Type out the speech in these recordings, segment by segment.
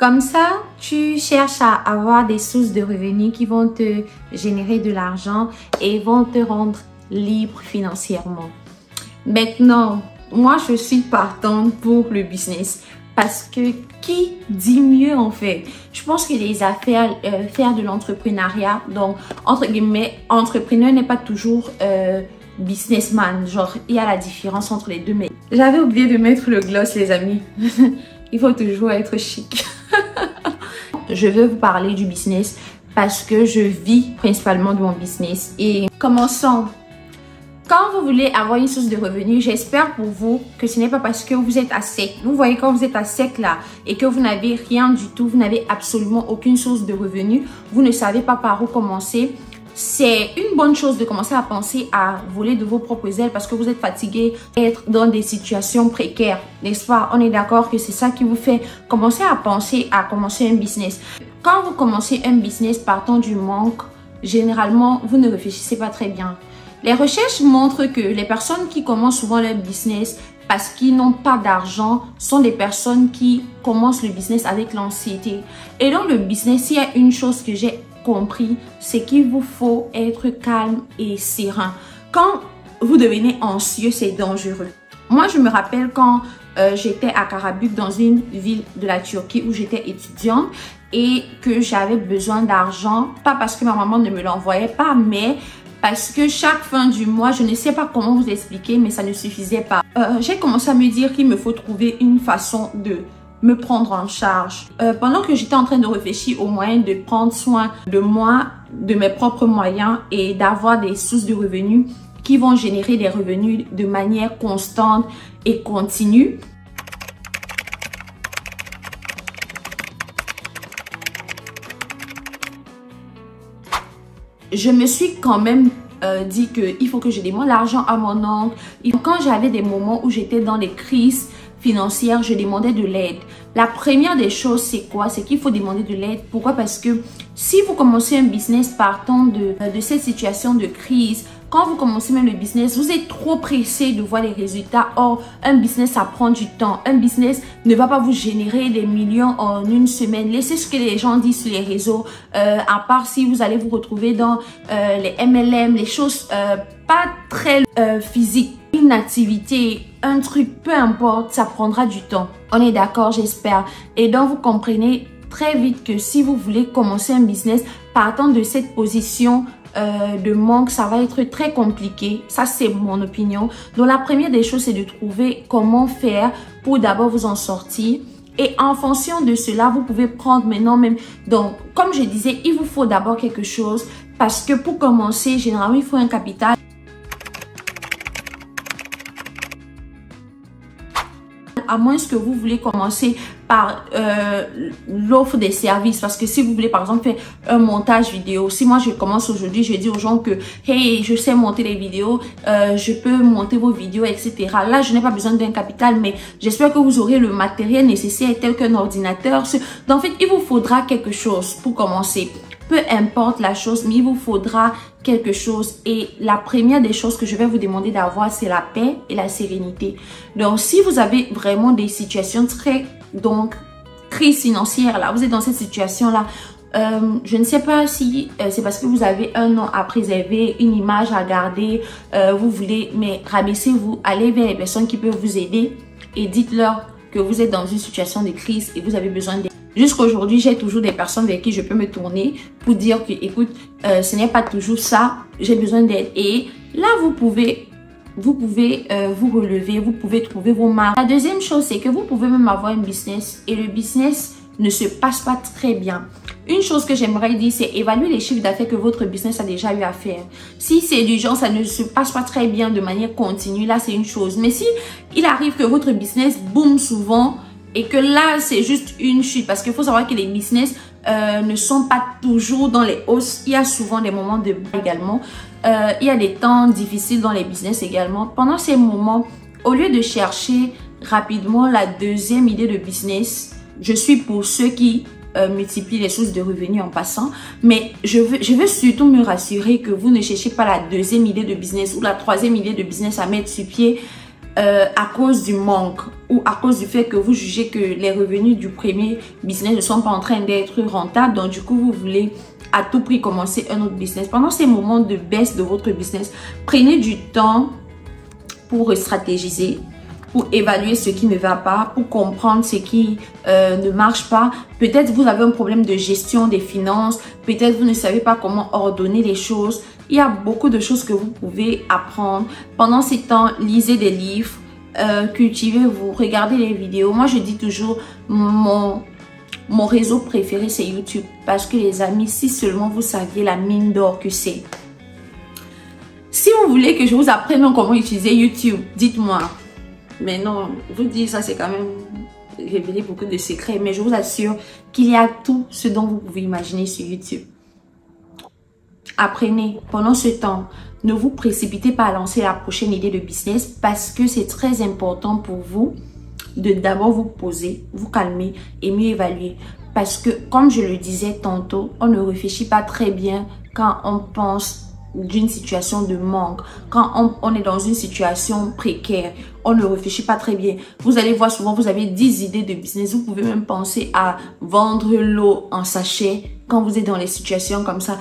Comme ça, tu cherches à avoir des sources de revenus qui vont te générer de l'argent et vont te rendre libre financièrement. Maintenant, moi, je suis partante pour le business parce que qui dit mieux en fait? Je pense que les affaires, faire de l'entrepreneuriat, donc entre guillemets, entrepreneur n'est pas toujours businessman. Genre, il y a la différence entre les deux. Mais j'avais oublié de mettre le gloss, les amis. Il faut toujours être chic. Je veux vous parler du business parce que je vis principalement de mon business. Et commençons. Quand vous voulez avoir une source de revenus, j'espère pour vous que ce n'est pas parce que vous êtes à sec. Vous voyez, quand vous êtes à sec là et que vous n'avez rien du tout, vous n'avez absolument aucune source de revenus, vous ne savez pas par où commencer. C'est une bonne chose de commencer à penser à voler de vos propres ailes parce que vous êtes fatigué d'être dans des situations précaires, n'est-ce pas? On est d'accord que c'est ça qui vous fait commencer à penser à commencer un business. Quand vous commencez un business partant du manque, généralement, vous ne réfléchissez pas très bien. Les recherches montrent que les personnes qui commencent souvent leur business parce qu'ils n'ont pas d'argent sont des personnes qui commencent le business avec l'anxiété. Et dans le business, il y a une chose que j'ai compris, c'est qu'il vous faut être calme et serein. Quand vous devenez anxieux, c'est dangereux. Moi, je me rappelle quand j'étais à Karabük, dans une ville de la Turquie où j'étais étudiante et que j'avais besoin d'argent, pas parce que ma maman ne me l'envoyait pas, mais parce que chaque fin du mois, je ne sais pas comment vous expliquer, mais ça ne suffisait pas. J'ai commencé à me dire qu'il me faut trouver une façon de me prendre en charge. Pendant que j'étais en train de réfléchir aux moyens de prendre soin de moi, de mes propres moyens et d'avoir des sources de revenus qui vont générer des revenus de manière constante et continue. Je me suis quand même dit qu'il faut que je demande l'argent à mon oncle. Quand j'avais des moments où j'étais dans des crises financières, je demandais de l'aide. La première des choses, c'est quoi? C'est qu'il faut demander de l'aide. Pourquoi? Parce que si vous commencez un business partant de cette situation de crise, quand vous commencez même le business, vous êtes trop pressé de voir les résultats. Or, un business, ça prend du temps. Un business ne va pas vous générer des millions en une semaine. Laissez ce que les gens disent sur les réseaux. À part si vous allez vous retrouver dans les MLM, les choses pas très physiques. Une activité, un truc, peu importe, ça prendra du temps. On est d'accord, j'espère. Et donc, vous comprenez très vite que si vous voulez commencer un business partant de cette position de manque, ça va être très compliqué. Ça, c'est mon opinion. Donc, la première des choses, c'est de trouver comment faire pour d'abord vous en sortir. Et en fonction de cela, vous pouvez prendre maintenant même. Donc, comme je disais, il vous faut d'abord quelque chose parce que pour commencer, généralement, il faut un capital. À moins que vous voulez commencer par l'offre des services. Parce que si vous voulez par exemple faire un montage vidéo, si moi je commence aujourd'hui, je dis aux gens que hey, je sais monter les vidéos, je peux monter vos vidéos, etc. Là, je n'ai pas besoin d'un capital, mais j'espère que vous aurez le matériel nécessaire tel qu'un ordinateur. Donc en fait, il vous faudra quelque chose pour commencer. Peu importe la chose, mais il vous faudra quelque chose. Et la première des choses que je vais vous demander d'avoir, c'est la paix et la sérénité. Donc, si vous avez vraiment des situations donc, crise financière, là, vous êtes dans cette situation-là, je ne sais pas si c'est parce que vous avez un nom à préserver, une image à garder, vous voulez, mais rabaissez-vous, allez vers les personnes qui peuvent vous aider et dites-leur que vous êtes dans une situation de crise et vous avez besoin d'aide. Jusqu'aujourd'hui, j'ai toujours des personnes vers qui je peux me tourner pour dire que, écoute, ce n'est pas toujours ça, j'ai besoin d'aide. Et là, vous pouvez vous relever, vous pouvez trouver vos marques. La deuxième chose, c'est que vous pouvez même avoir un business et le business ne se passe pas très bien. Une chose que j'aimerais dire, c'est évaluer les chiffres d'affaires que votre business a déjà eu à faire. Si c'est du genre, ça ne se passe pas très bien de manière continue, là, c'est une chose. Mais si il arrive que votre business boom souvent, et que là, c'est juste une chute. Parce qu'il faut savoir que les business ne sont pas toujours dans les hausses. Il y a souvent des moments de bas également. Il y a des temps difficiles dans les business également. Pendant ces moments, au lieu de chercher rapidement la deuxième idée de business, je suis pour ceux qui multiplient les sources de revenus en passant. Mais je veux surtout me rassurer que vous ne cherchez pas la deuxième idée de business ou la troisième idée de business à mettre sur pied. à cause du manque ou à cause du fait que vous jugez que les revenus du premier business ne sont pas en train d'être rentables. Donc, du coup, vous voulez à tout prix commencer un autre business. Pendant ces moments de baisse de votre business, prenez du temps pour stratégiser, pour évaluer ce qui ne va pas, pour comprendre ce qui ne marche pas. Peut-être vous avez un problème de gestion des finances, peut-être vous ne savez pas comment ordonner les choses. Il y a beaucoup de choses que vous pouvez apprendre. Pendant ces temps, lisez des livres, cultivez-vous, regardez les vidéos. Moi, je dis toujours, mon réseau préféré, c'est YouTube. Parce que les amis, si seulement vous saviez la mine d'or que c'est. Si vous voulez que je vous apprenne comment utiliser YouTube, dites-moi. Mais non, vous dire ça, c'est quand même révéler beaucoup de secrets. Mais je vous assure qu'il y a tout ce dont vous pouvez imaginer sur YouTube. Apprenez pendant ce temps. Ne vous précipitez pas à lancer la prochaine idée de business parce que c'est très important pour vous de d'abord vous poser, vous calmer et mieux évaluer. Parce que, comme je le disais tantôt, on ne réfléchit pas très bien quand on pense d'une situation de manque, quand on est dans une situation précaire, on ne réfléchit pas très bien. Vous allez voir souvent, vous avez 10 idées de business, vous pouvez même penser à vendre l'eau en sachet quand vous êtes dans les situations comme ça.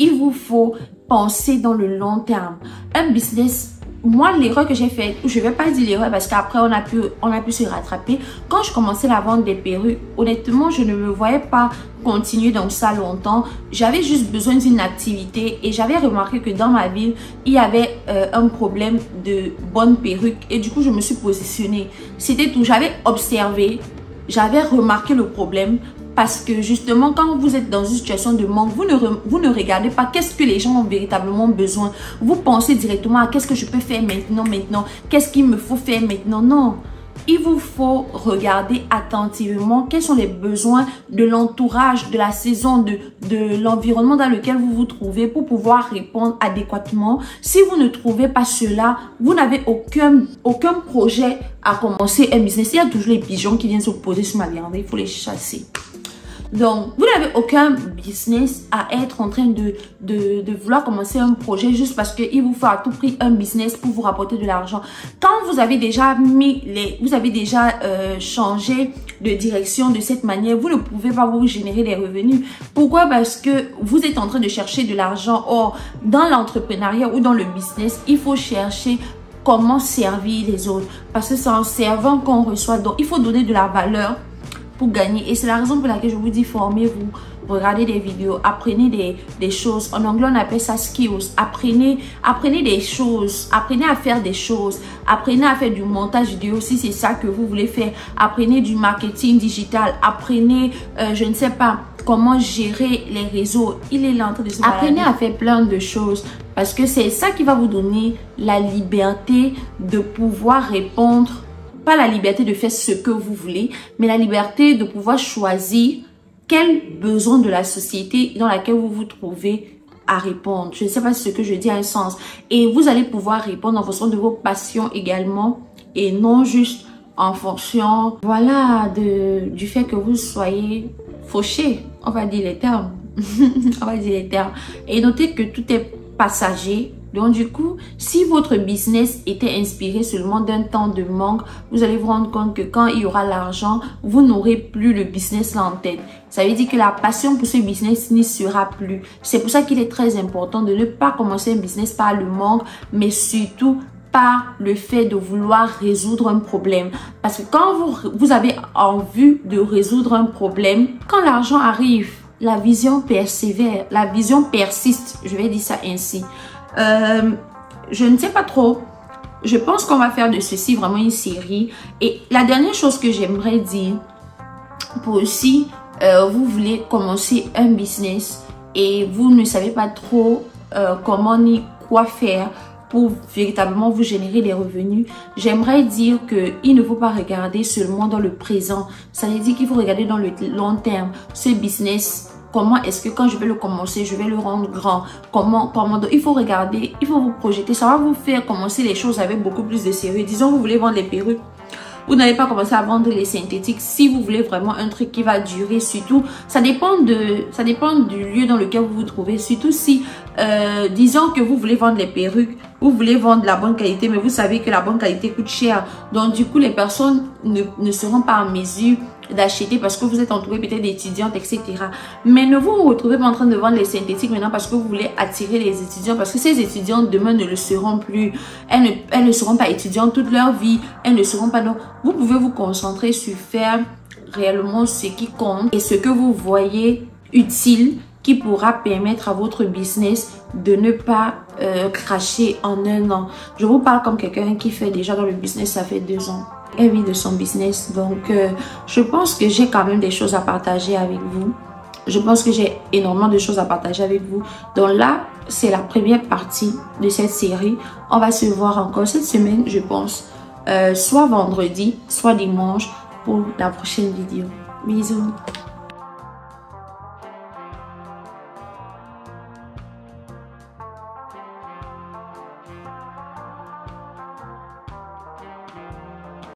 Il vous faut penser dans le long terme. Un business, moi, l'erreur que j'ai faite, je ne vais pas dire l'erreur parce qu'après, on a pu se rattraper. Quand je commençais la vente des perruques, honnêtement, je ne me voyais pas continuer dans ça longtemps. J'avais juste besoin d'une activité et j'avais remarqué que dans ma ville, il y avait un problème de bonnes perruques et du coup, je me suis positionnée. C'était tout. J'avais observé, j'avais remarqué le problème. Parce que justement, quand vous êtes dans une situation de manque, vous ne regardez pas qu'est-ce que les gens ont véritablement besoin. Vous pensez directement à qu'est-ce que je peux faire maintenant, qu'est-ce qu'il me faut faire maintenant. Non, il vous faut regarder attentivement quels sont les besoins de l'entourage, de la saison, de l'environnement dans lequel vous vous trouvez pour pouvoir répondre adéquatement. Si vous ne trouvez pas cela, vous n'avez aucun projet à commencer un business. Il y a toujours les pigeons qui viennent se poser sur ma véranda, il faut les chasser. Donc, vous n'avez aucun business à être en train de vouloir commencer un projet juste parce qu'il vous faut à tout prix un business pour vous rapporter de l'argent. Quand vous avez déjà changé de direction de cette manière, vous ne pouvez pas vous générer des revenus. Pourquoi? Parce que vous êtes en train de chercher de l'argent. Or, dans l'entrepreneuriat ou dans le business, il faut chercher comment servir les autres. Parce que c'est en servant qu'on reçoit. Donc, il faut donner de la valeur pour gagner. Et c'est la raison pour laquelle je vous dis formez-vous, regardez des vidéos, apprenez des choses. En anglais, on appelle ça skills. Apprenez des choses, apprenez à faire des choses, apprenez à faire du montage vidéo si c'est ça que vous voulez faire. Apprenez du marketing digital, apprenez, je ne sais pas, comment gérer les réseaux. Il est là en train de se balader. Apprenez à faire plein de choses parce que c'est ça qui va vous donner la liberté de pouvoir répondre. Pas la liberté de faire ce que vous voulez, mais la liberté de pouvoir choisir quel besoin de la société dans laquelle vous vous trouvez à répondre. Je ne sais pas si ce que je dis a un sens. Et vous allez pouvoir répondre en fonction de vos passions également et non juste en fonction, voilà, du fait que vous soyez fauché. On va dire les termes. On va dire les termes. Et notez que tout est passager. Donc du coup, si votre business était inspiré seulement d'un temps de manque, vous allez vous rendre compte que quand il y aura l'argent, vous n'aurez plus le business là en tête. Ça veut dire que la passion pour ce business n'y sera plus. C'est pour ça qu'il est très important de ne pas commencer un business par le manque, mais surtout par le fait de vouloir résoudre un problème. Parce que quand vous avez envie de résoudre un problème, quand l'argent arrive, la vision persévère, la vision persiste, je vais dire ça ainsi. Je ne sais pas trop. Je pense qu'on va faire de ceci vraiment une série. Et la dernière chose que j'aimerais dire, pour si vous voulez commencer un business et vous ne savez pas trop comment ni quoi faire pour véritablement vous générer des revenus, j'aimerais dire qu'il ne faut pas regarder seulement dans le présent. Ça veut dire qu'il faut regarder dans le long terme. Ce business, comment est-ce que quand je vais le commencer, je vais le rendre grand? Comment il faut regarder, il faut vous projeter. Ça va vous faire commencer les choses avec beaucoup plus de sérieux. Disons, vous voulez vendre les perruques. Vous n'allez pas commencer à vendre les synthétiques si vous voulez vraiment un truc qui va durer. Surtout, ça dépend du lieu dans lequel vous vous trouvez. Surtout si, disons que vous voulez vendre les perruques, vous voulez vendre la bonne qualité, mais vous savez que la bonne qualité coûte cher. Donc, du coup, les personnes ne seront pas en mesure d'acheter parce que vous êtes entouré peut-être d'étudiantes, etc. Mais ne vous retrouvez pas en train de vendre les synthétiques maintenant parce que vous voulez attirer les étudiants, parce que ces étudiantes demain ne le seront plus. Elles ne seront pas étudiantes toute leur vie. Elles ne seront pas... Donc, vous pouvez vous concentrer sur faire réellement ce qui compte et ce que vous voyez utile qui pourra permettre à votre business de ne pas cracher en un an. Je vous parle comme quelqu'un qui fait déjà dans le business, ça fait 2 ans. Elle vit de son business. Donc, je pense que j'ai quand même des choses à partager avec vous. Je pense que j'ai énormément de choses à partager avec vous. Donc là, c'est la première partie de cette série. On va se voir encore cette semaine, je pense. Soit vendredi, soit dimanche pour la prochaine vidéo. Bisous.